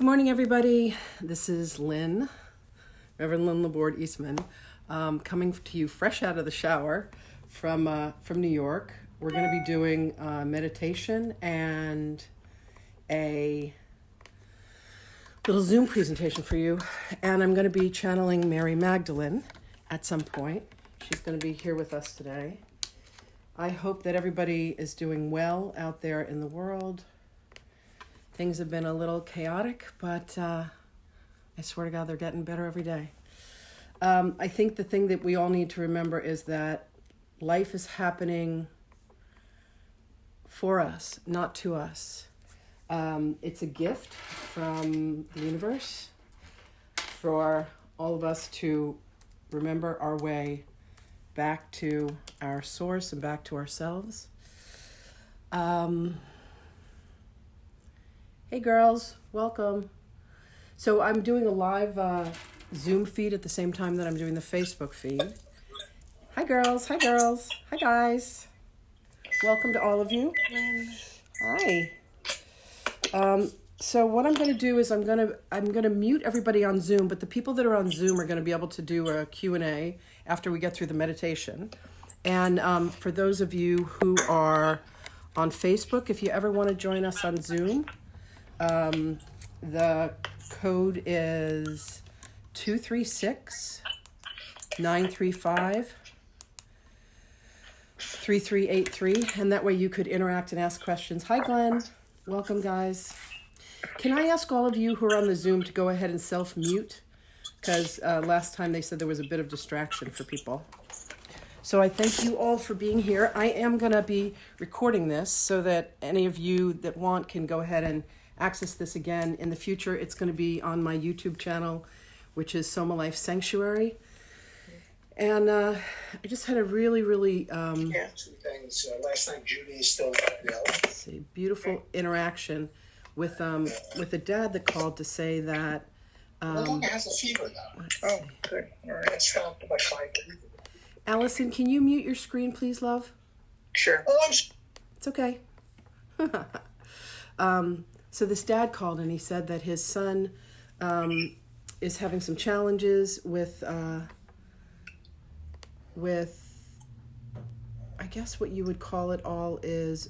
Good morning, everybody. This is Lynn, Reverend Lynn LaBorde Eastman, coming to you fresh out of the shower from New York. We're going to be doing meditation and a little Zoom presentation for you. And I'm going to be channeling Mary Magdalene at some point. She's going to be here with us today. I hope that everybody is doing well out there in the world. Things have been a little chaotic, but I swear to God, they're getting better every day. I think the thing that we all need to remember is that life is happening for us, not to us. It's a gift from the universe for all of us to remember our way back to our source and back to ourselves. Hey girls, welcome. So I'm doing a live Zoom feed at the same time that I'm doing the Facebook feed. Hi girls, hi guys. Welcome to all of you. Hi. So what I'm going to do is I'm going to mute everybody on Zoom, but the people that are on Zoom are going to be able to do a Q&A after we get through the meditation. And for those of you who are on Facebook, if you ever want to join us on Zoom, the code is 236-935-3383, and that way you could interact and ask questions. Hi, Glenn. Welcome, guys. Can I ask all of you who are on the Zoom to go ahead and self-mute? Because last time they said there was a bit of distraction for people. So I thank you all for being here. I am going to be recording this so that any of you that want can go ahead and access this again. In the future, it's going to be on my YouTube channel, which is Sohmalife Sanctuary. And I just had a really two things. Last night, Judy is still beautiful interaction with a dad that called to say that no longer has a fever though. Oh, good. All right, it stopped by 5. Allison, can you mute your screen, please, love? Sure. Oh, it's okay. So this dad called and he said that his son is having some challenges with I guess what you would call it all is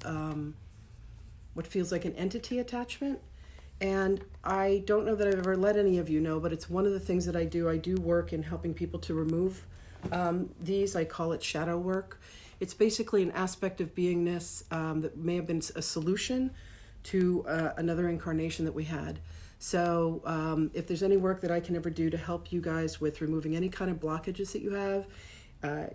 what feels like an entity attachment. And I don't know that I've ever let any of you know, but it's one of the things that I do. I do work in helping people to remove these. I call it shadow work. It's basically an aspect of beingness that may have been a solution to another incarnation that we had. So if there's any work that I can ever do to help you guys with removing any kind of blockages that you have,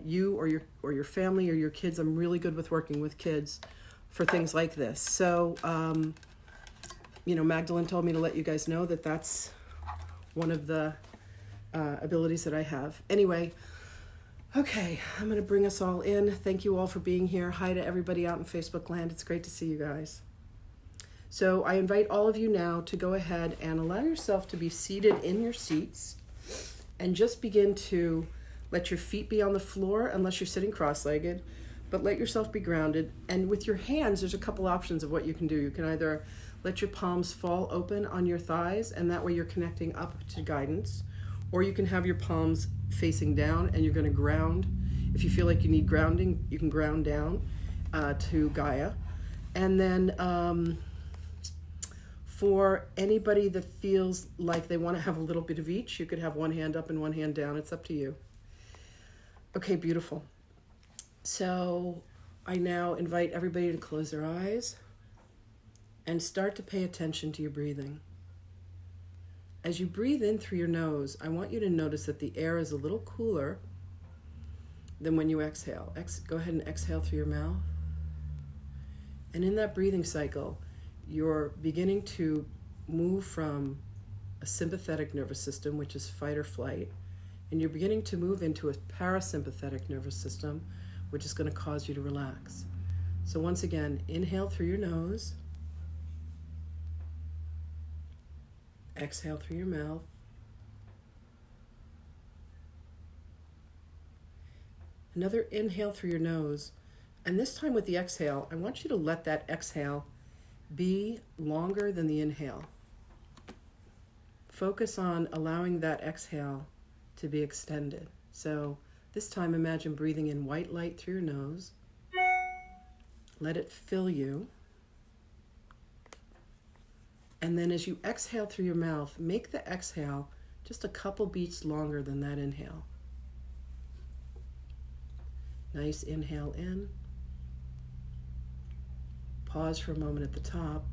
you or your family or your kids, I'm really good with working with kids for things like this. So, Magdalene told me to let you guys know that that's one of the abilities that I have. Anyway, okay, I'm going to bring us all in. Thank you all for being here. Hi to everybody out in Facebook land. It's great to see you guys. So I invite all of you now to go ahead and allow yourself to be seated in your seats and just begin to let your feet be on the floor unless you're sitting cross-legged, but let yourself be grounded. And with your hands, there's a couple options of what you can do. You can either let your palms fall open on your thighs, and that way you're connecting up to guidance, or you can have your palms facing down and you're going to ground. If you feel like you need grounding, you can ground down to Gaia. And then for anybody that feels like they want to have a little bit of each, you could have one hand up and one hand down. It's up to you. Okay, beautiful. So I now invite everybody to close their eyes and start to pay attention to your breathing. As you breathe in through your nose, I want you to notice that the air is a little cooler than when you exhale. Go ahead and exhale through your mouth. And in that breathing cycle, you're beginning to move from a sympathetic nervous system, which is fight or flight, and you're beginning to move into a parasympathetic nervous system, which is going to cause you to relax. So once again, inhale through your nose, exhale through your mouth, another inhale through your nose, and this time with the exhale, I want you to let that exhale be longer than the inhale. focus on allowing that exhale to be extended. So this time imagine breathing in white light through your nose. Let it fill you. And then as you exhale through your mouth, make the exhale just a couple beats longer than that inhale. Nice inhale in. Pause for a moment at the top.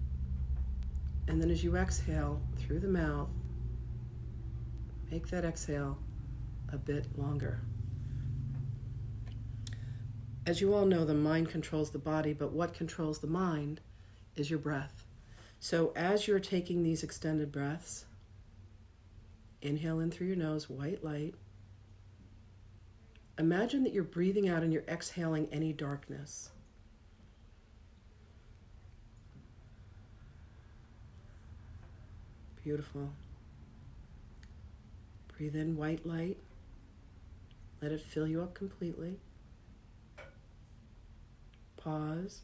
And then as you exhale through the mouth, make that exhale a bit longer. As you all know, the mind controls the body, but what controls the mind is your breath. So as you're taking these extended breaths, inhale in through your nose, white light. Imagine that you're breathing out and you're exhaling any darkness. Beautiful. Breathe in white light. Let it fill you up completely. Pause.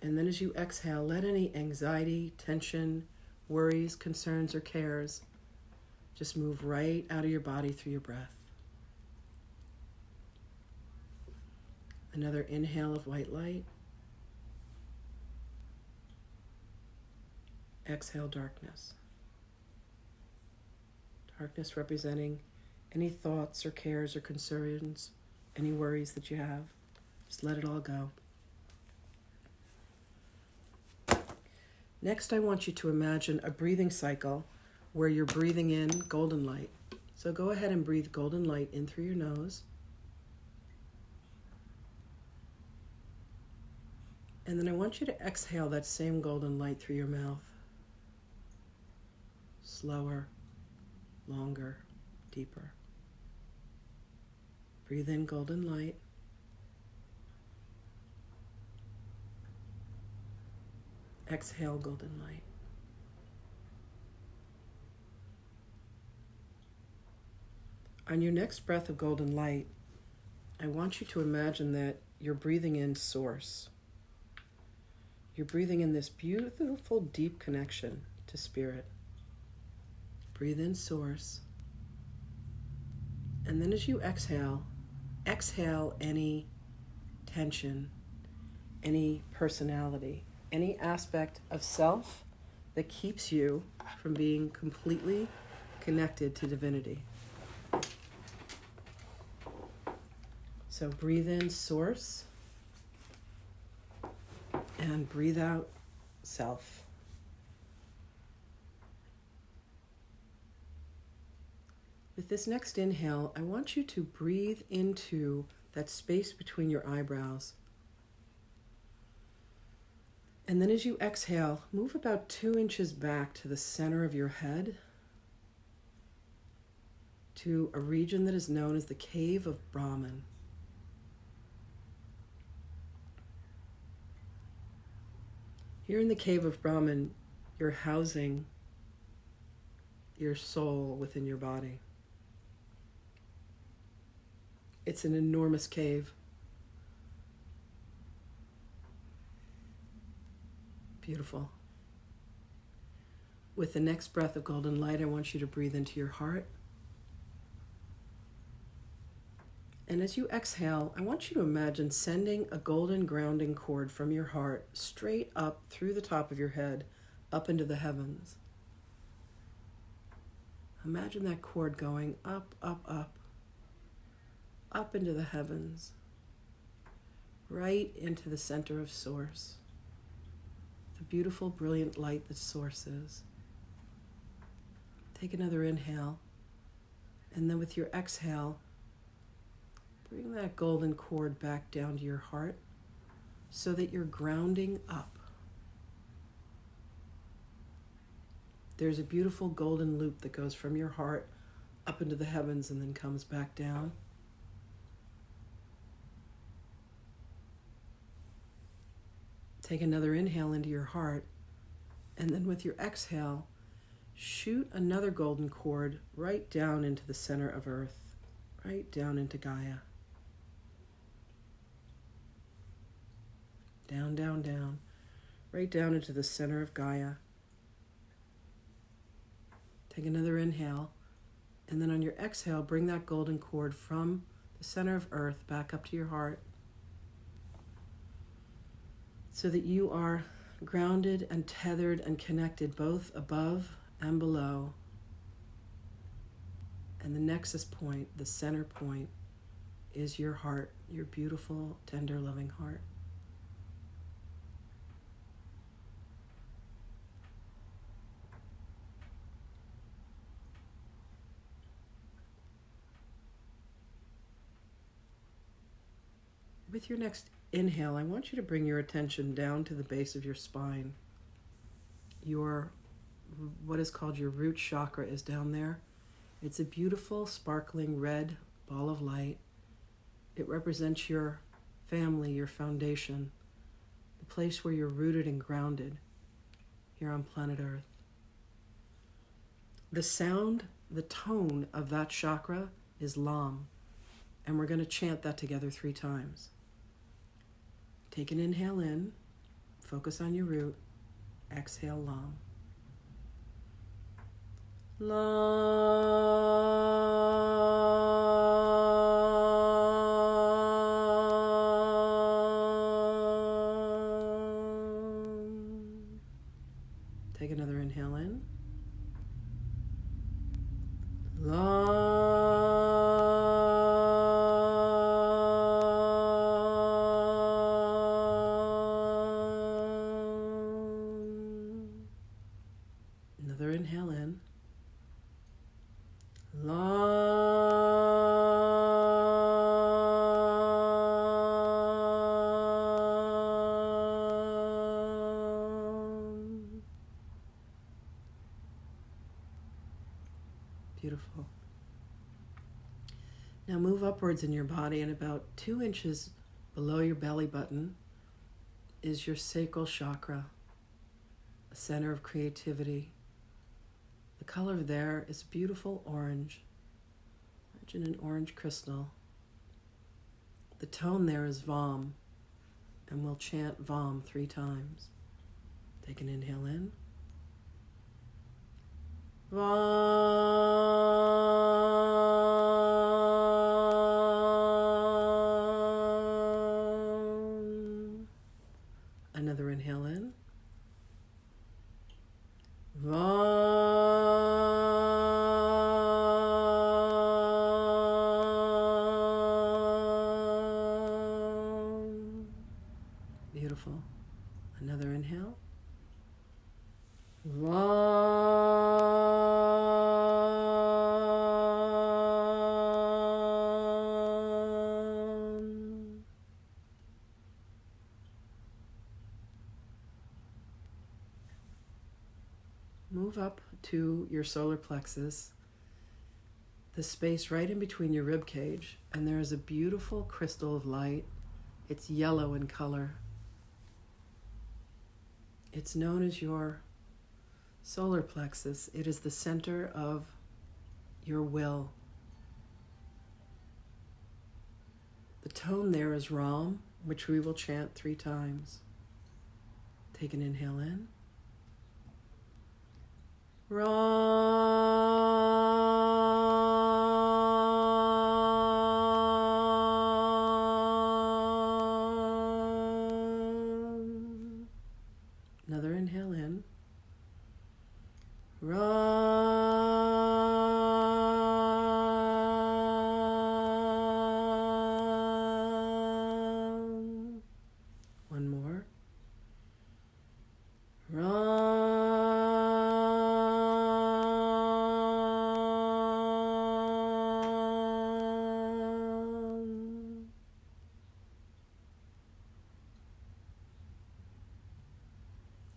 And then as you exhale, let any anxiety, tension, worries, concerns, or cares just move right out of your body through your breath. Another inhale of white light. Exhale darkness. Darkness representing any thoughts or cares or concerns, any worries that you have. Just let it all go. Next, I want you to imagine a breathing cycle where you're breathing in golden light. So go ahead and breathe golden light in through your nose. And then I want you to exhale that same golden light through your mouth. Slower, longer, deeper. Breathe in golden light. Exhale golden light. On your next breath of golden light, I want you to imagine that you're breathing in source. You're breathing in this beautiful, deep connection to spirit. Breathe in source. And then as you exhale, exhale any tension, any personality, any aspect of self that keeps you from being completely connected to divinity. So breathe in source and breathe out self. With this next inhale, I want you to breathe into that space between your eyebrows. And then as you exhale, move about 2 inches back to the center of your head, to a region that is known as the Cave of Brahman. Here in the Cave of Brahman, you're housing your soul within your body. It's an enormous cave. Beautiful. With the next breath of golden light, I want you to breathe into your heart. And as you exhale, I want you to imagine sending a golden grounding cord from your heart straight up through the top of your head, up into the heavens. Imagine that cord going up, up, up, up into the heavens, right into the center of Source, the beautiful, brilliant light that Source is. Take another inhale, and then with your exhale, bring that golden cord back down to your heart so that you're grounding up. There's a beautiful golden loop that goes from your heart up into the heavens and then comes back down. Take another inhale into your heart, and then with your exhale, shoot another golden cord right down into the center of Earth, right down into Gaia. Down, down, down, right down into the center of Gaia. Take another inhale. And then on your exhale, bring that golden cord from the center of earth back up to your heart so that you are grounded and tethered and connected both above and below. And the nexus point, the center point, is your heart, your beautiful, tender, loving heart. With your next inhale, I want you to bring your attention down to the base of your spine. What is called your root chakra is down there. It's a beautiful, sparkling red ball of light. It represents your family, your foundation, the place where you're rooted and grounded here on planet Earth. The sound, the tone of that chakra is Lam, and we're going to chant that together 3 times. Take an inhale in, focus on your root, exhale Lam. Lam. Take another inhale in. Another inhale in. Beautiful. Now move upwards in your body, and about 2 inches below your belly button is your sacral chakra, a center of creativity. The color there is beautiful orange. Imagine an orange crystal. The tone there is Vam, and we'll chant Vam 3 times. Take an inhale in. Vam. Another inhale in. Vam. Beautiful. Another inhale. Vam. Move up to your solar plexus, the space right in between your rib cage, and there is a beautiful crystal of light. It's yellow in color. It's known as your solar plexus. It is the center of your will. The tone there is Ram, which we will chant 3 times. Take an inhale in. Ram. Another inhale in. Ram. One more. Ram.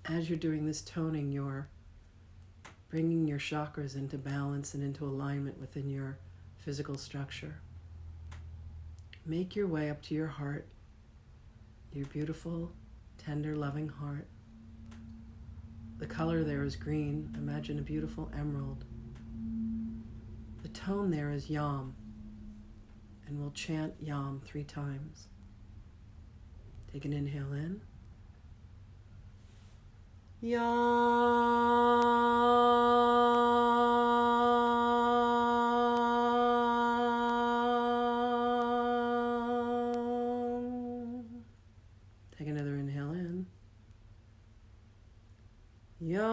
As you're doing this toning, you're bringing your chakras into balance and into alignment within your physical structure. Make your way up to your heart, your beautiful, tender, loving heart. The color there is green. Imagine a beautiful emerald. The tone there is Yam, and we'll chant Yam 3 times. Take an inhale in. Yam. Yum.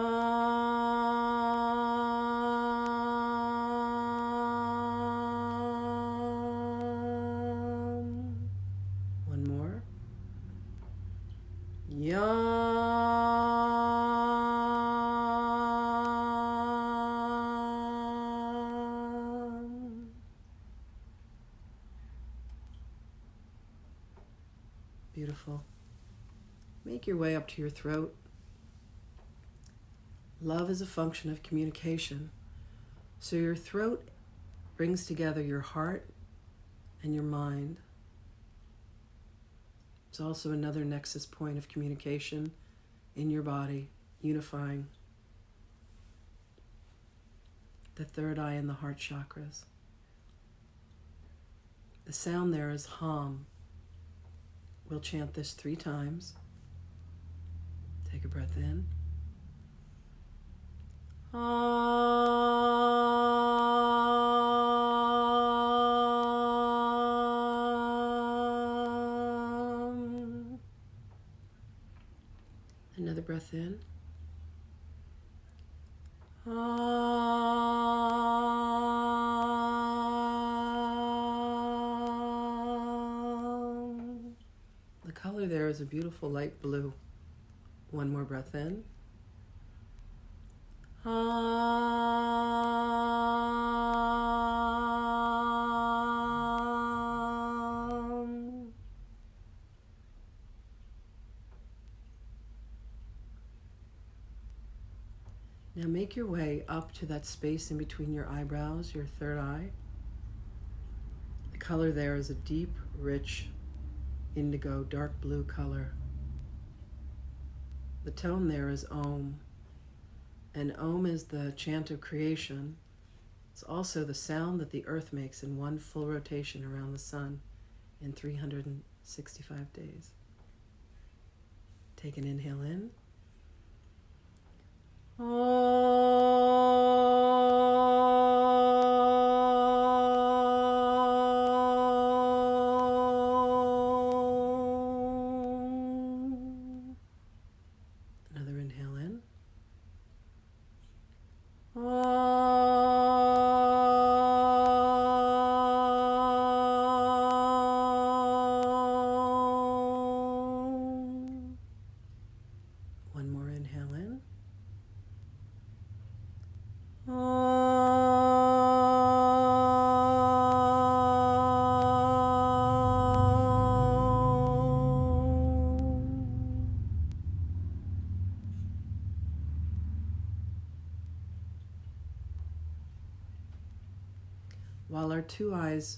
One more. Yum. Beautiful. Make your way up to your throat. Love is a function of communication. So your throat brings together your heart and your mind. It's also another nexus point of communication in your body, unifying the third eye and the heart chakras. The sound there is hum. We'll chant this 3 times. Take a breath in. Another breath in. The color there is a beautiful light blue. One more breath in. Now make your way up to that space in between your eyebrows, your third eye. The color there is a deep, rich, indigo, dark blue color. The tone there is Om. And Om is the chant of creation. It's also the sound that the earth makes in one full rotation around the sun in 365 days. Take an inhale in. Another inhale in. One more inhale in. While our 2 eyes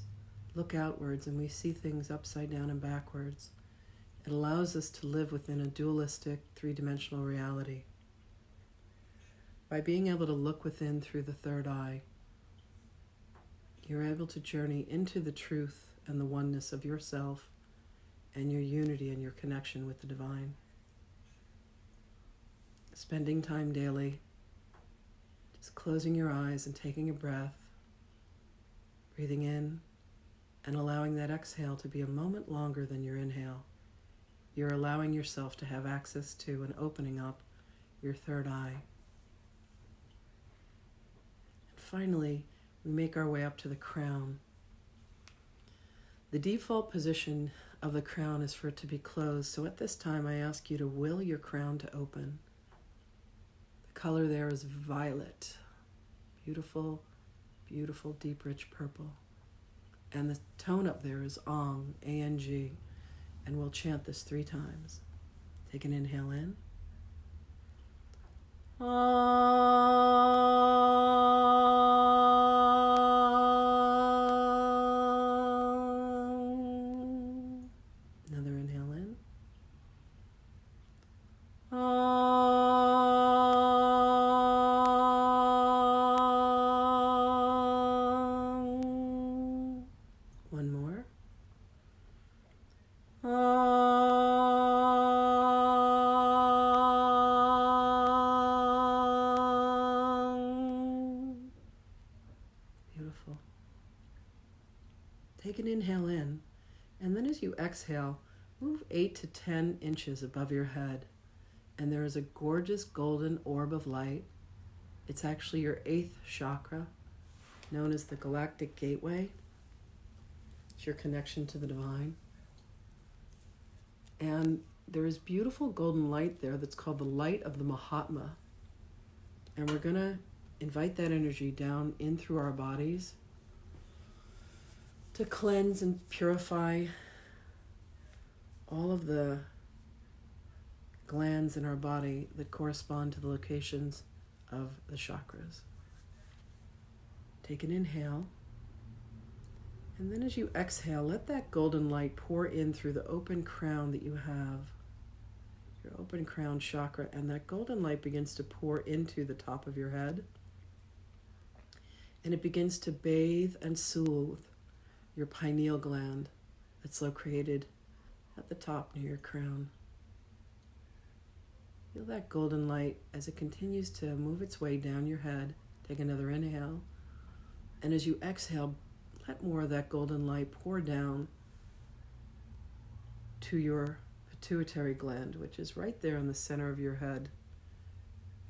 look outwards and we see things upside down and backwards, it allows us to live within a dualistic, 3-dimensional reality. By being able to look within through the third eye, you're able to journey into the truth and the oneness of yourself and your unity and your connection with the divine. Spending time daily, just closing your eyes and taking a breath, breathing in and allowing that exhale to be a moment longer than your inhale. You're allowing yourself to have access to and opening up your third eye. And finally, we make our way up to the crown. The default position of the crown is for it to be closed, so at this time I ask you to will your crown to open. The color there is violet. Beautiful, beautiful, deep, rich purple. And the tone up there is Ang, A-N-G. And we'll chant this 3 times. Take an inhale in. Another inhale in. One more. Beautiful. Take an inhale in, and then as you exhale, move 8 to 10 inches above your head and there is a gorgeous golden orb of light. It's actually your 8th chakra, known as the galactic gateway. It's your connection to the divine. And there is beautiful golden light there that's called the light of the Mahatma. And we're going to invite that energy down in through our bodies to cleanse and purify all of the glands in our body that correspond to the locations of the chakras. Take an inhale, and then as you exhale, let that golden light pour in through the open crown that you have, your open crown chakra, and that golden light begins to pour into the top of your head, and it begins to bathe and soothe your pineal gland that's located at the top near your crown. Feel that golden light as it continues to move its way down your head. Take another inhale. And as you exhale, let more of that golden light pour down to your pituitary gland, which is right there in the center of your head,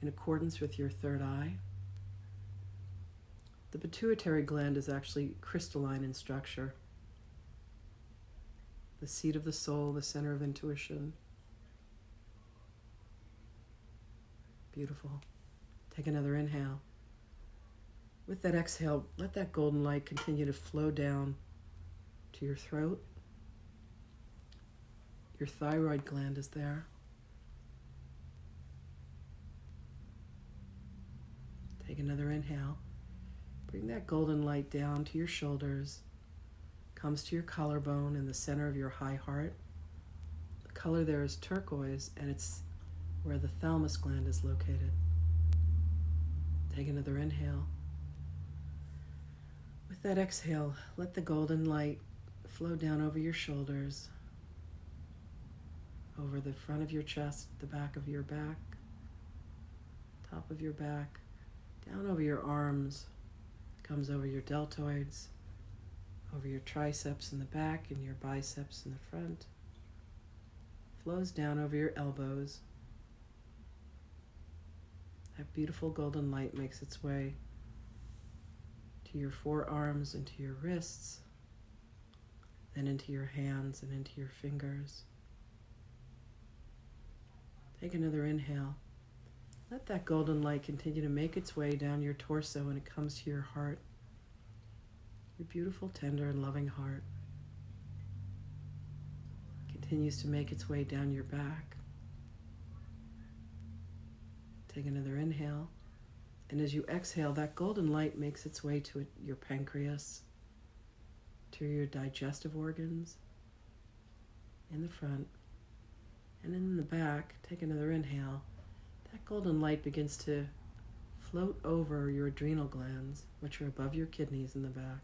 in accordance with your third eye. The pituitary gland is actually crystalline in structure, the seat of the soul, the center of intuition. Beautiful. Take another inhale. With that exhale, let that golden light continue to flow down to your throat. Your thyroid gland is there. Take another inhale. Bring that golden light down to your shoulders. Comes to your collarbone in the center of your high heart. The color there is turquoise, and it's where the thalamus gland is located. Take another inhale. With that exhale, let the golden light flow down over your shoulders, over the front of your chest, the back of your back, top of your back, down over your arms, comes over your deltoids, over your triceps in the back and your biceps in the front, flows down over your elbows. That beautiful golden light makes its way to your forearms, into your wrists, then into your hands and into your fingers. Take another inhale. Let that golden light continue to make its way down your torso when it comes to your heart, your beautiful, tender, and loving heart. Continues to make its way down your back. Take another inhale. And as you exhale, that golden light makes its way to your pancreas, to your digestive organs, in the front. And in the back, take another inhale. That golden light begins to float over your adrenal glands, which are above your kidneys in the back.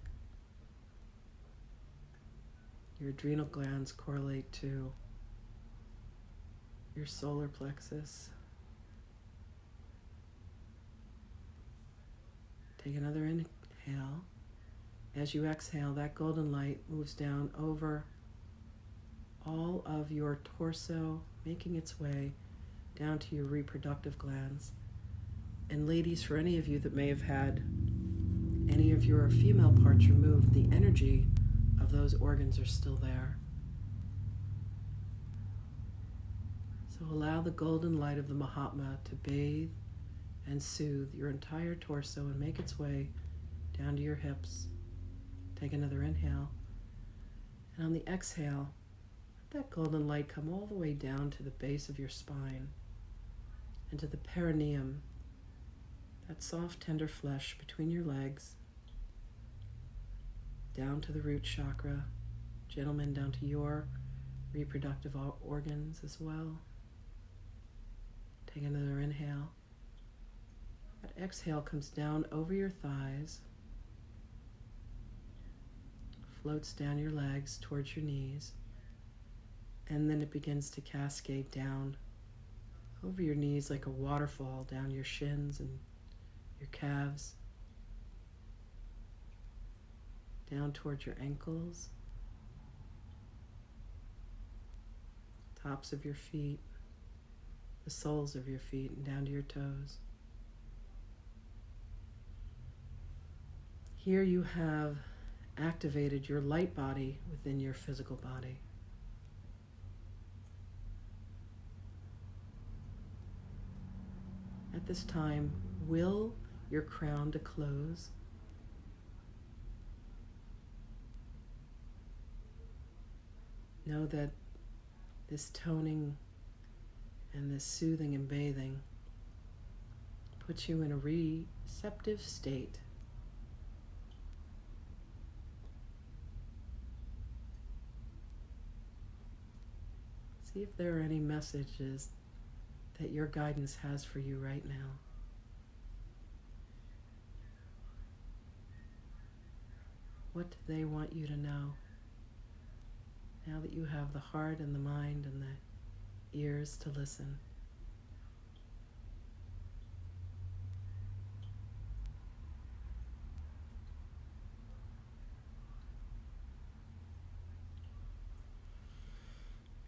Your adrenal glands correlate to your solar plexus. Take another inhale. As you exhale, that golden light moves down over all of your torso, making its way down to your reproductive glands. And ladies, for any of you that may have had any of your female parts removed, the energy of those organs are still there. So allow the golden light of the Mahatma to bathe and soothe your entire torso and make its way down to your hips. Take another inhale. And on the exhale, let that golden light come all the way down to the base of your spine and to the perineum, that soft, tender flesh between your legs, down to the root chakra, gentlemen, down to your reproductive organs as well. Take another inhale. That exhale comes down over your thighs, floats down your legs towards your knees, and then it begins to cascade down over your knees like a waterfall down your shins and your calves, down towards your ankles, tops of your feet, the soles of your feet and down to your toes. Here you have activated your light body within your physical body. At this time, will your crown to close. Know that this toning and this soothing and bathing puts you in a receptive state. See if there are any messages that your guidance has for you right now. What do they want you to know? Now that you have the heart and the mind and the ears to listen.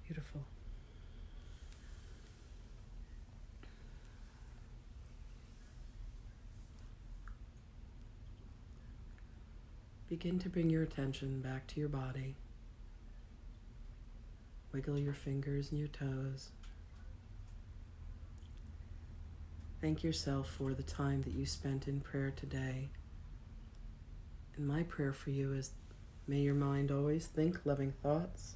Beautiful. Begin to bring your attention back to your body. Wiggle your fingers and your toes. Thank yourself for the time that you spent in prayer today. And my prayer for you is, may your mind always think loving thoughts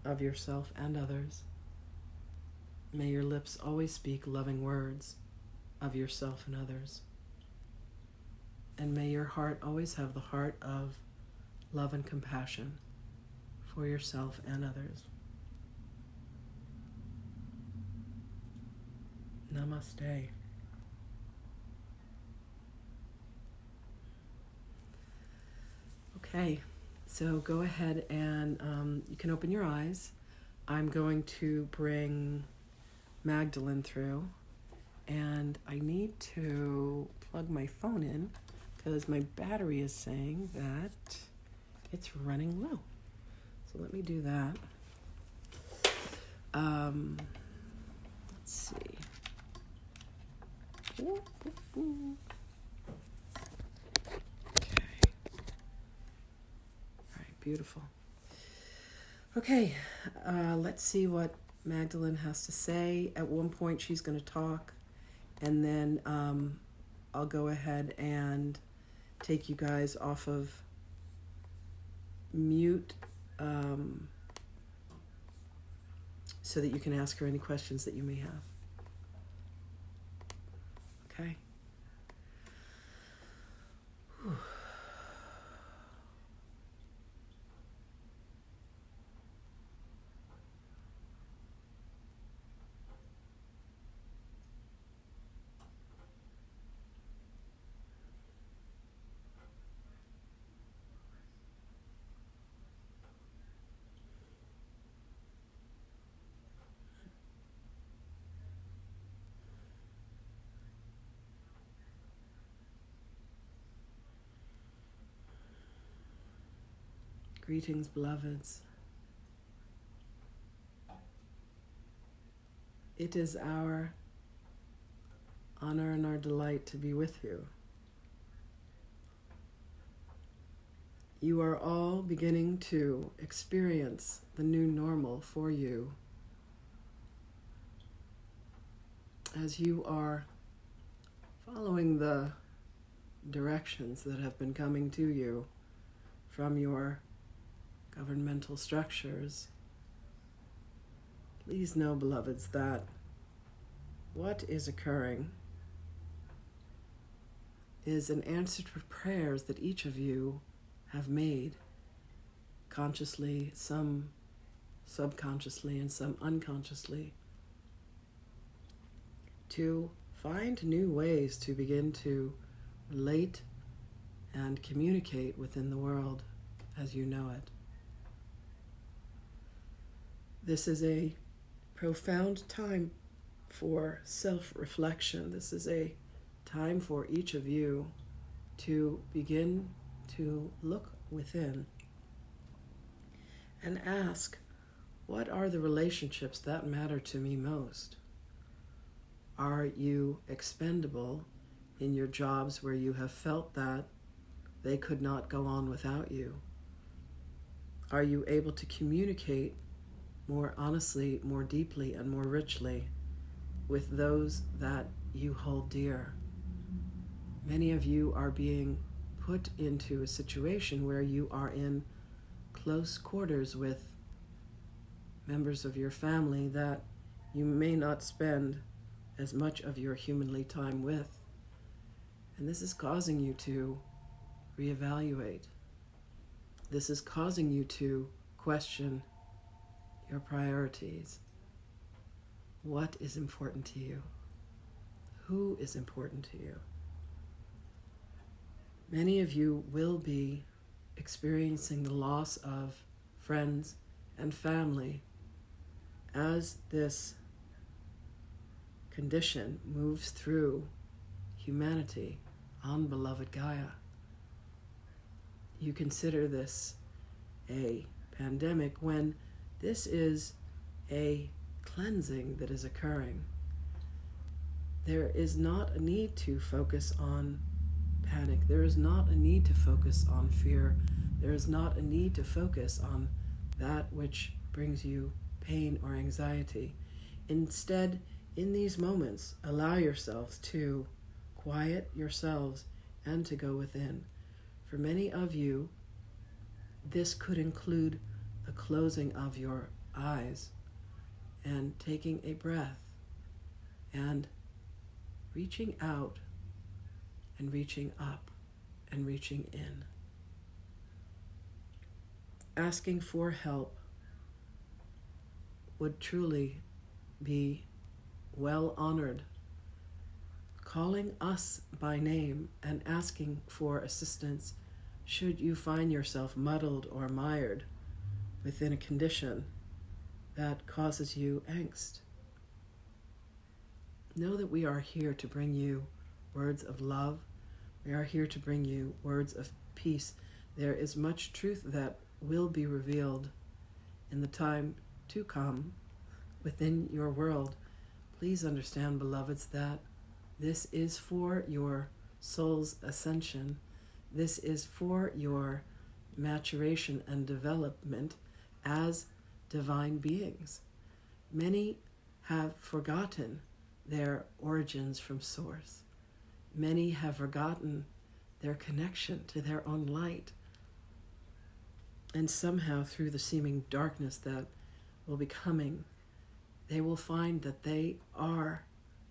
of yourself and others. May your lips always speak loving words of yourself and others. And may your heart always have the heart of love and compassion for yourself and others. Namaste. Okay, so go ahead and you can open your eyes. I'm going to bring Magdalene through, and I need to plug my phone in because my battery is saying that it's running low. So let me do that. Let's see. Okay. All right, beautiful. Okay, let's see what Magdalene has to say. At one point she's going to talk, and then I'll go ahead and take you guys off of mute so that you can ask her any questions that you may have. Okay. Whew. Greetings, beloveds. It is our honor and our delight to be with you. You are all beginning to experience the new normal for you as you are following the directions that have been coming to you from your governmental structures. Please know, beloveds, that what is occurring is an answer to prayers that each of you have made, consciously, some subconsciously, and some unconsciously, to find new ways to begin to relate and communicate within the world as you know it. This is a profound time for self-reflection. This is a time for each of you to begin to look within and ask, what are the relationships that matter to me most? Are you expendable in your jobs where you have felt that they could not go on without you? Are you able to communicate more honestly, more deeply, and more richly with those that you hold dear? Many of you are being put into a situation where you are in close quarters with members of your family that you may not spend as much of your humanly time with. And this is causing you to reevaluate. This is causing you to question your priorities. What is important to you? Who is important to you? Many of you will be experiencing the loss of friends and family as this condition moves through humanity on beloved Gaia. You consider this a pandemic when this is a cleansing that is occurring. There is not a need to focus on panic. There is not a need to focus on fear. There is not a need to focus on that which brings you pain or anxiety. Instead, in these moments, allow yourselves to quiet yourselves and to go within. For many of you, this could include the closing of your eyes and taking a breath and reaching out and reaching up and reaching in. Asking for help would truly be well honored. Calling us by name and asking for assistance should you find yourself muddled or mired within a condition that causes you angst. Know that we are here to bring you words of love. We are here to bring you words of peace. There is much truth that will be revealed in the time to come within your world. Please understand, beloveds, that this is for your soul's ascension. This is for your maturation and development as divine beings. Many have forgotten their origins from Source. Many have forgotten their connection to their own light. And somehow, through the seeming darkness that will be coming, they will find that they are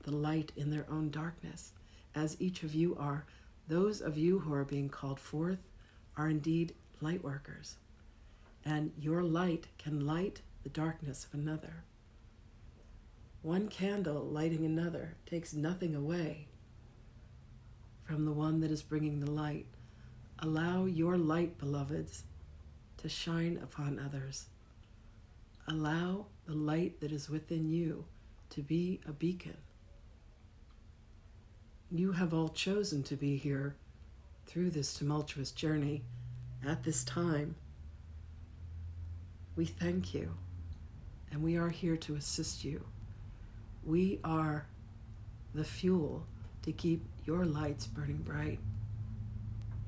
the light in their own darkness, as each of you are. Those of you who are being called forth are indeed light workers, and your light can light the darkness of another. One candle lighting another takes nothing away from the one that is bringing the light. Allow your light, beloveds, to shine upon others. Allow the light that is within you to be a beacon. You have all chosen to be here through this tumultuous journey at this time. We thank you, and we are here to assist you. We are the fuel to keep your lights burning bright.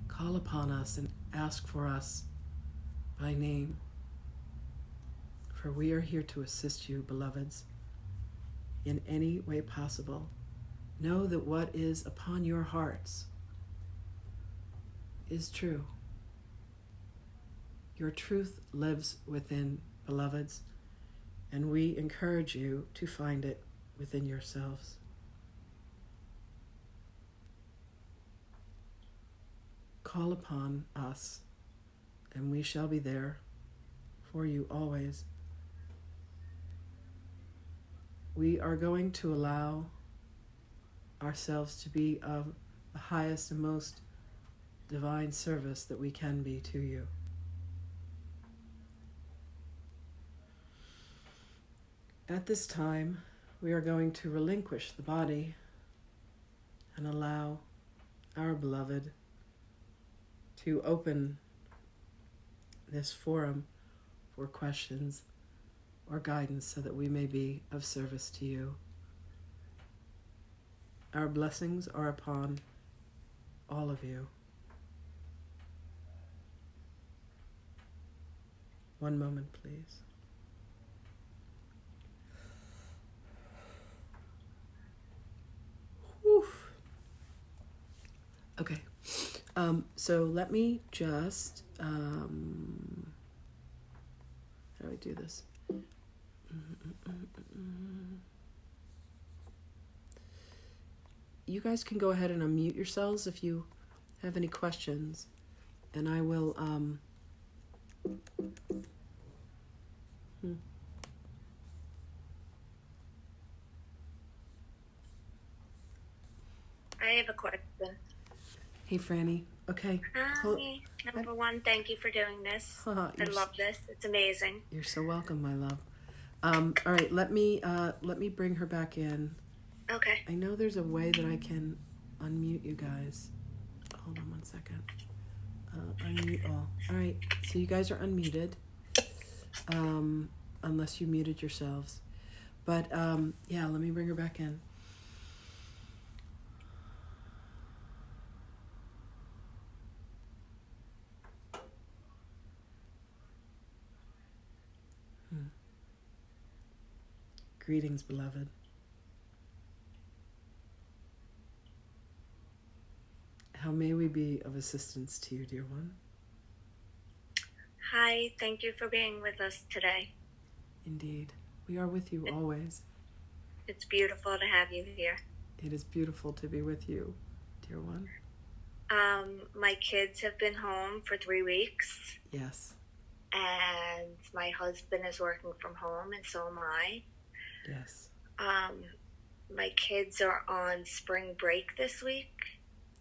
Call upon us and ask for us by name, for we are here to assist you, beloveds, in any way possible. Know that what is upon your hearts is true. Your truth lives within, beloveds, and we encourage you to find it within yourselves. Call upon us, and we shall be there for you always. We are going to allow ourselves to be of the highest and most divine service that we can be to you. At this time, we are going to relinquish the body and allow our beloved to open this forum for questions or guidance so that we may be of service to you. Our blessings are upon all of you. One moment, please. Whew. Okay. So let me just, how do I do this? You guys can go ahead and unmute yourselves if you have any questions, and I will, I have a question. Hey, Franny. Okay. Hi. Number one, thank you for doing this. I love this. It's amazing. You're so welcome, my love. All right, let me bring her back in. Okay. I know there's a way that I can unmute you guys. Hold on one second. Unmute all. All right, so you guys are unmuted, unless you muted yourselves. But yeah, let me bring her back in. Greetings, beloved. How may we be of assistance to you, dear one? Hi, thank you for being with us today. Indeed. We are with you always. It's beautiful to have you here. It is beautiful to be with you, dear one. My kids have been home for 3 weeks. Yes. And my husband is working from home, and so am I. Yes. My kids are on spring break this week,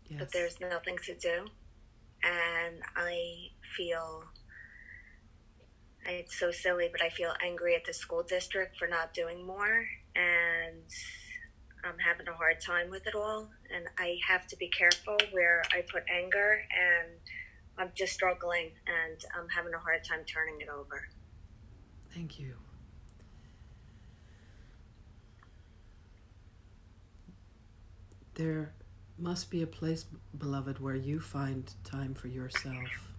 Yes. but there's nothing to do. And I feel, it's so silly, but I feel angry at the school district for not doing more. And I'm having a hard time with it all. And I have to be careful where I put anger, and I'm just struggling, and I'm having a hard time turning it over. Thank you. There must be a place, beloved, where you find time for yourself.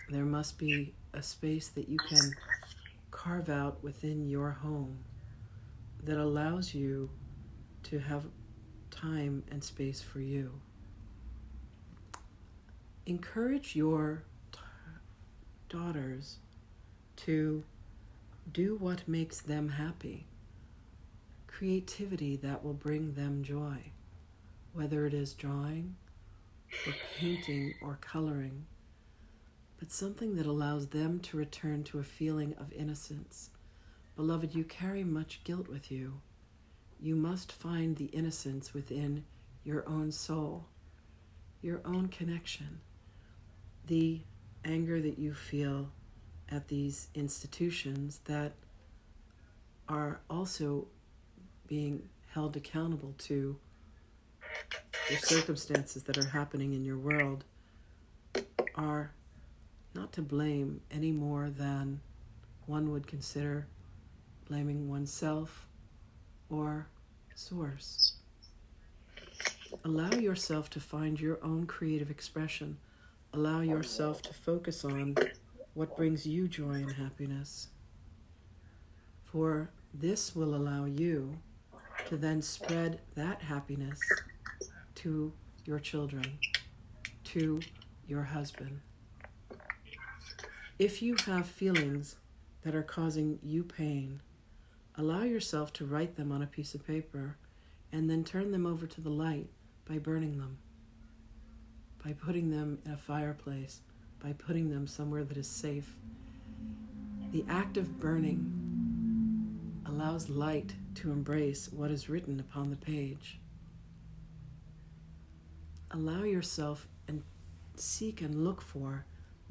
There must be a space that you can carve out within your home that allows you to have time and space for you. Encourage your daughters to do what makes them happy. Creativity that will bring them joy, whether it is drawing or painting or coloring, but something that allows them to return to a feeling of innocence. Beloved, you carry much guilt with you. You must find the innocence within your own soul, your own connection. The anger that you feel at these institutions that are also being held accountable to the circumstances that are happening in your world are not to blame any more than one would consider blaming oneself or source. Allow yourself to find your own creative expression. Allow yourself to focus on what brings you joy and happiness. For this will allow you to then spread that happiness to your children, to your husband. If you have feelings that are causing you pain, allow yourself to write them on a piece of paper and then turn them over to the light by burning them, by putting them in a fireplace, by putting them somewhere that is safe. The act of burning allows light to embrace what is written upon the page. Allow yourself and seek and look for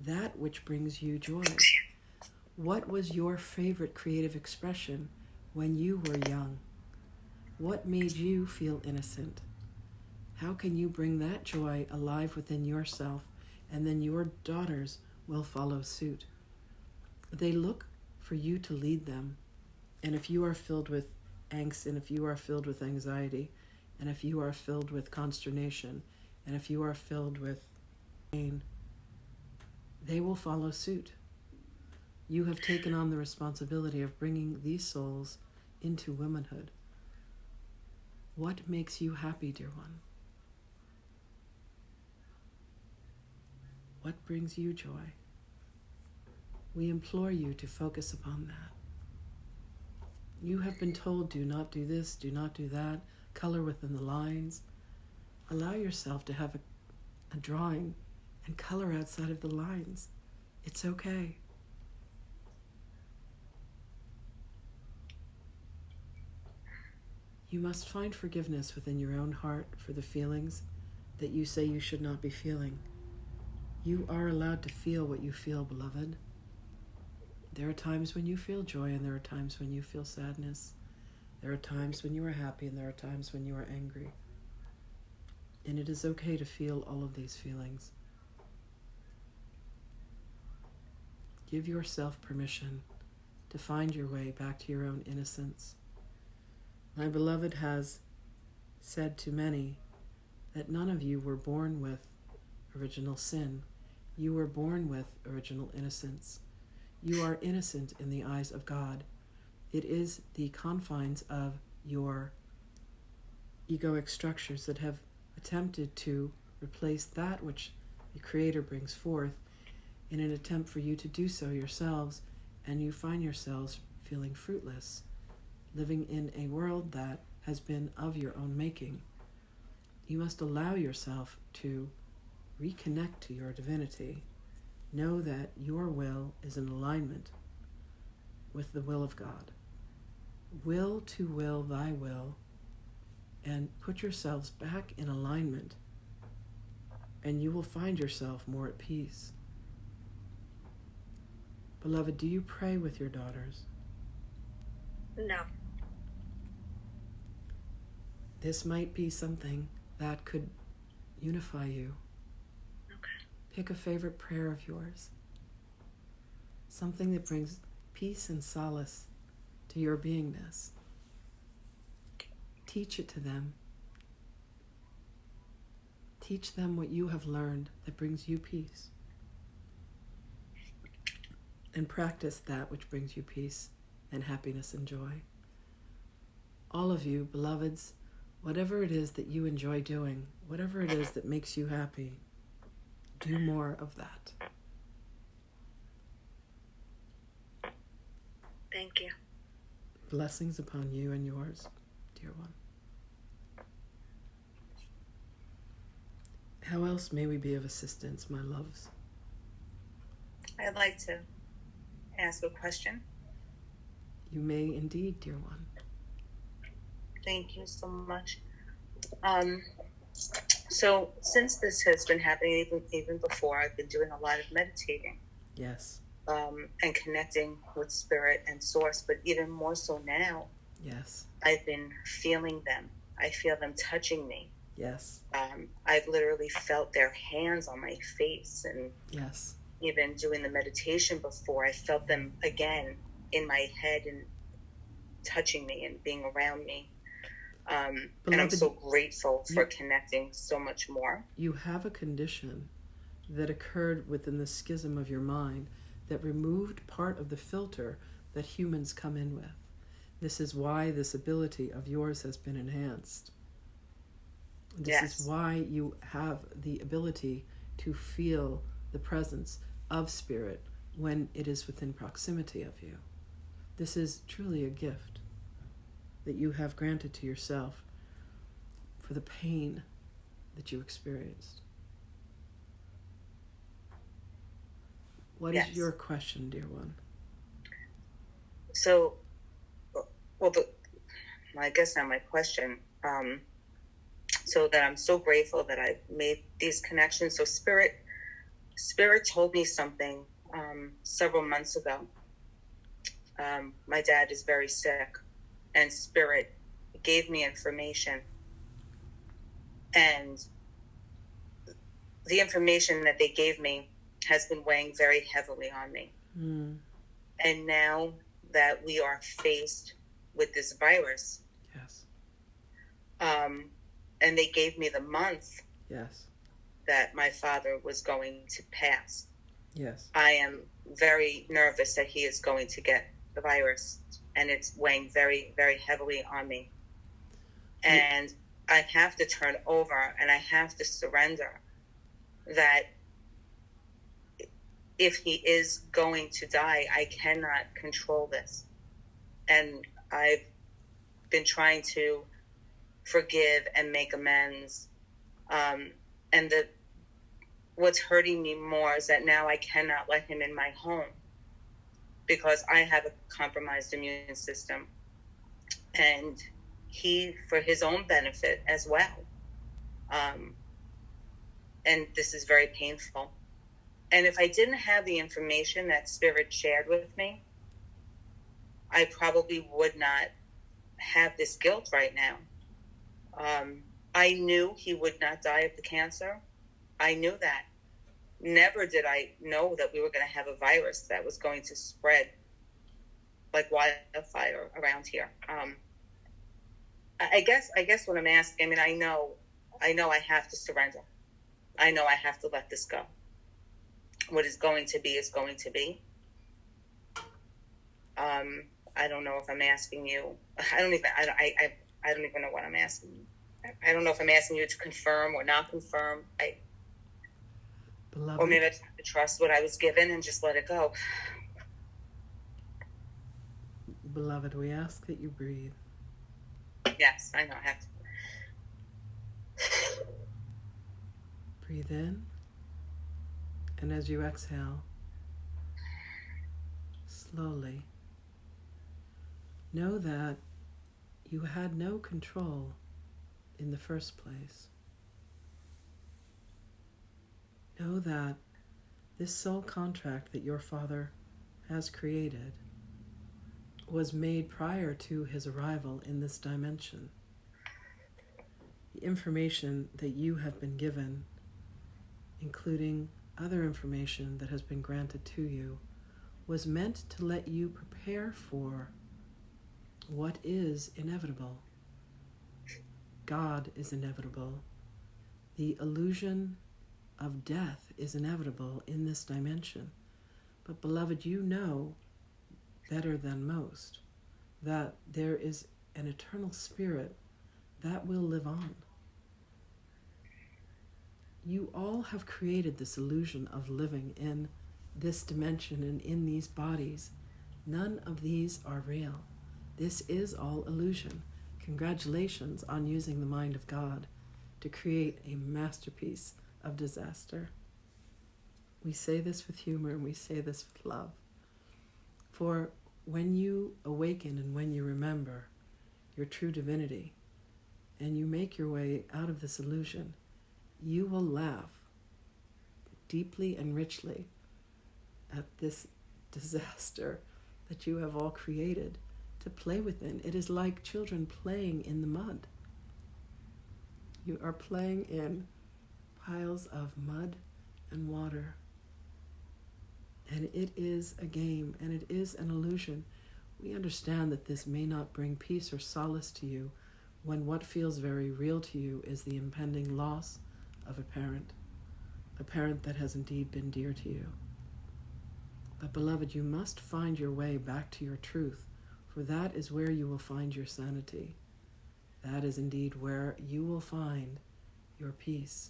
that which brings you joy. What was your favorite creative expression when you were young? What made you feel innocent? How can you bring that joy alive within yourself, and then your daughters will follow suit? They look for you to lead them. And if you are filled with angst and if you are filled with anxiety, and if you are filled with consternation, and if you are filled with pain, they will follow suit. You have taken on the responsibility of bringing these souls into womanhood. What makes you happy, dear one? What brings you joy? We implore you to focus upon that. You have been told, do not do this, do not do that, color within the lines. Allow yourself to have a drawing and color outside of the lines. It's okay. You must find forgiveness within your own heart for the feelings that you say you should not be feeling. You are allowed to feel what you feel, beloved. There are times when you feel joy, and there are times when you feel sadness. There are times when you are happy, and there are times when you are angry. And it is okay to feel all of these feelings. Give yourself permission to find your way back to your own innocence. My beloved has said to many that none of you were born with original sin. You were born with original innocence. You are innocent in the eyes of God. It is the confines of your egoic structures that have attempted to replace that which the Creator brings forth in an attempt for you to do so yourselves, and you find yourselves feeling fruitless, living in a world that has been of your own making. You must allow yourself to reconnect to your divinity. Know that your will is in alignment with the will of God. Will to will thy will, and put yourselves back in alignment, and you will find yourself more at peace. Beloved, do you pray with your daughters? No. This might be something that could unify you. Okay. Pick a favorite prayer of yours. Something that brings peace and solace to your beingness. Teach it to them. Teach them what you have learned that brings you peace. And practice that which brings you peace and happiness and joy. All of you, beloveds, whatever it is that you enjoy doing, whatever it is that makes you happy, do more of that. Thank you. Blessings upon you and yours, dear one. How else may we be of assistance, my loves? I'd like to ask a question. You may indeed, dear one. Thank you so much. So since this has been happening, even before, I've been doing a lot of meditating. Yes. And connecting with spirit and source, but even more so now. Yes. I've been feeling them. I feel them touching me. Yes. I've literally felt their hands on my face, and yes. Even doing the meditation before, I felt them again in my head and touching me and being around me. Beloved, and I'm so grateful for connecting so much more. You have a condition that occurred within the schism of your mind that removed part of the filter that humans come in with. This is why this ability of yours has been enhanced. This is why you have the ability to feel the presence of spirit when it is within proximity of you. This is truly a gift that you have granted to yourself for the pain that you experienced. What is your question, dear one? So, I guess now my question, so that I'm so grateful that I've made these connections. So Spirit told me something several months ago. My dad is very sick, and Spirit gave me information. And the information that they gave me has been weighing very heavily on me. Mm. And now that we are faced with this virus, yes, and they gave me the month Yes. that my father was going to pass. Yes. I am very nervous that he is going to get the virus, and it's weighing very, very heavily on me. And I have to turn over, and I have to surrender that if he is going to die, I cannot control this. And I've been trying to forgive and make amends. And what's hurting me more is that now I cannot let him in my home because I have a compromised immune system. And he, for his own benefit as well. And this is very painful. And if I didn't have the information that Spirit shared with me, I probably would not have this guilt right now. I knew he would not die of the cancer. I knew that. Never did I know that we were going to have a virus that was going to spread like wildfire around here. I guess what I'm asking, I mean, I know I have to surrender. I know I have to let this go. What is going to be is going to be. I don't know if I'm asking you. I don't even know what I'm asking you. I don't know if I'm asking you to confirm or not confirm. Beloved, or maybe I just have to trust what I was given and just let it go. Beloved, we ask that you breathe. Yes, I know I have to. Breathe in, and as you exhale, slowly, know that you had no control in the first place. Know that this soul contract that your father has created was made prior to his arrival in this dimension. The information that you have been given, including other information that has been granted to you, was meant to let you prepare for what is inevitable. God is inevitable. The illusion of death is inevitable in this dimension. But beloved, you know better than most that there is an eternal spirit that will live on. You all have created this illusion of living in this dimension and in these bodies. None of these are real. This is all illusion. Congratulations on using the mind of God to create a masterpiece of disaster. We say this with humor and we say this with love. For when you awaken and when you remember your true divinity and you make your way out of this illusion, you will laugh deeply and richly at this disaster that you have all created to play within. It is like children playing in the mud. You are playing in piles of mud and water. And it is a game, and it is an illusion. We understand that this may not bring peace or solace to you when what feels very real to you is the impending loss of a parent that has indeed been dear to you. But beloved, you must find your way back to your truth, for that is where you will find your sanity. That is indeed where you will find your peace.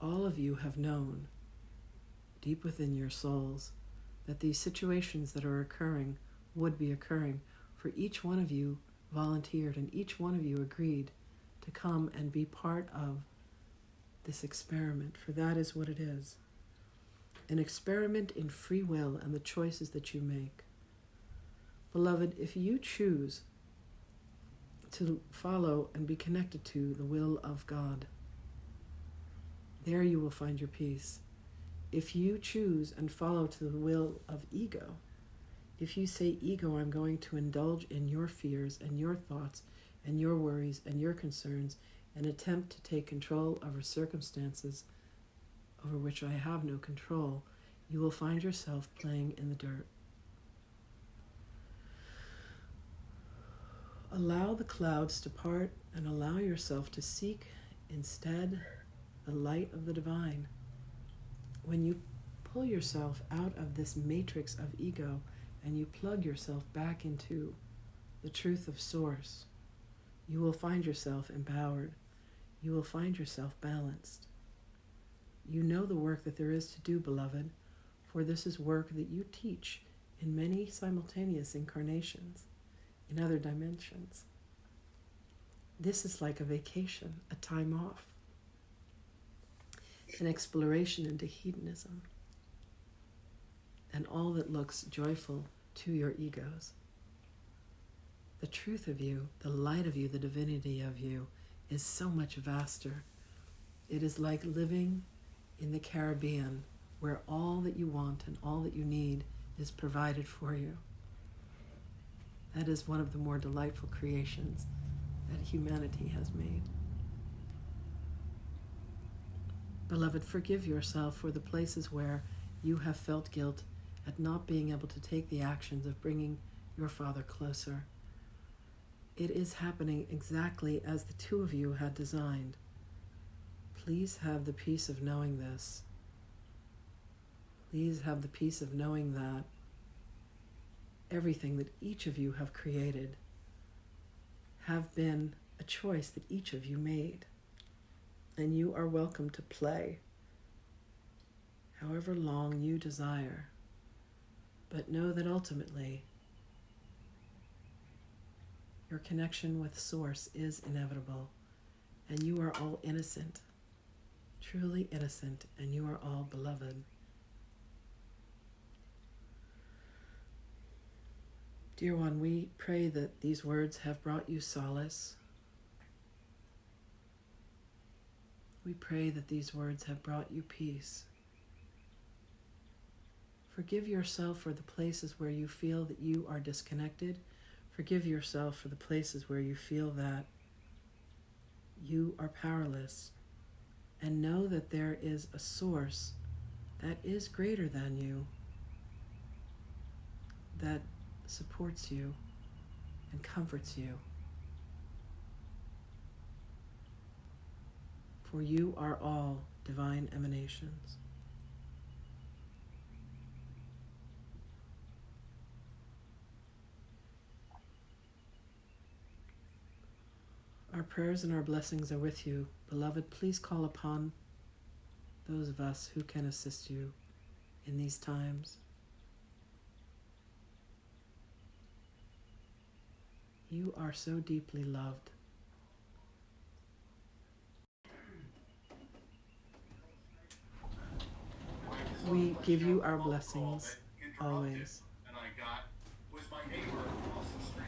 All of you have known, deep within your souls, that these situations that are occurring would be occurring, for each one of you volunteered and each one of you agreed to come and be part of this experiment, for that is what it is. An experiment in free will and the choices that you make. Beloved, if you choose to follow and be connected to the will of God, there you will find your peace. If you choose and follow to the will of ego, if you say, ego, I'm going to indulge in your fears and your thoughts and your worries and your concerns and attempt to take control over circumstances over which I have no control, you will find yourself playing in the dirt. Allow the clouds to part and allow yourself to seek instead the light of the divine. When you pull yourself out of this matrix of ego and you plug yourself back into the truth of Source, you will find yourself empowered. You will find yourself balanced. You know the work that there is to do, beloved, for this is work that you teach in many simultaneous incarnations, in other dimensions. This is like a vacation, a time off, an exploration into hedonism, and all that looks joyful to your egos. The truth of you, the light of you, the divinity of you is so much vaster. It is like living in the Caribbean, where all that you want and all that you need is provided for you. That is one of the more delightful creations that humanity has made. Beloved, forgive yourself for the places where you have felt guilt at not being able to take the actions of bringing your Father closer. It is happening exactly as the two of you had designed. Please have the peace of knowing this. Please have the peace of knowing that everything that each of you have created have been a choice that each of you made. And you are welcome to play however long you desire. But know that ultimately, your connection with Source is inevitable, and you are all innocent, truly innocent, and you are all beloved. Dear one, we pray that these words have brought you solace. We pray that these words have brought you peace. Forgive yourself for the places where you feel that you are disconnected. Forgive yourself for the places where you feel that you are powerless. And know that there is a Source that is greater than you, that supports you and comforts you. For you are all divine emanations. Our prayers and our blessings are with you. Beloved, please call upon those of us who can assist you in these times. You are so deeply loved. We give you our blessings always. And I got was my neighbor across the street.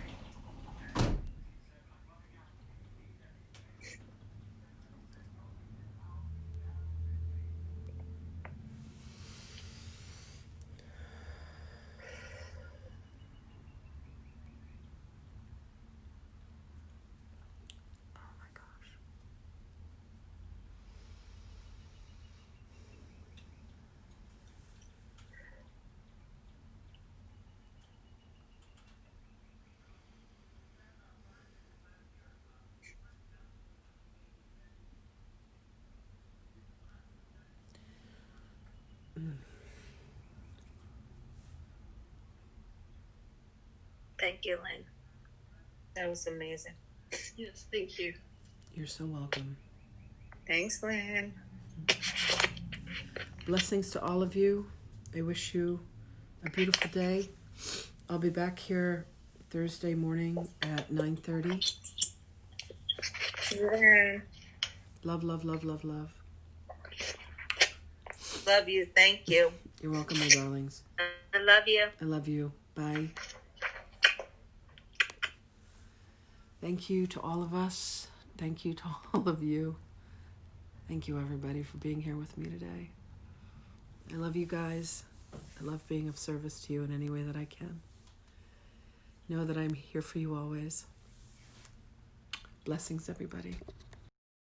Oh my gosh. Thank you, Lynn. That was amazing. Yes, thank you. You're so welcome. Thanks, Lynn. Blessings to all of you. I wish you a beautiful day. I'll be back here Thursday morning at 9:30. Yeah. Love, love, love, love, love. Love you. Thank you. You're welcome, my darlings. I love you. I love you. Bye. Thank you to all of us. Thank you to all of you. Thank you, everybody, for being here with me today. I love you guys. I love being of service to you in any way that I can. Know that I'm here for you always. Blessings, everybody.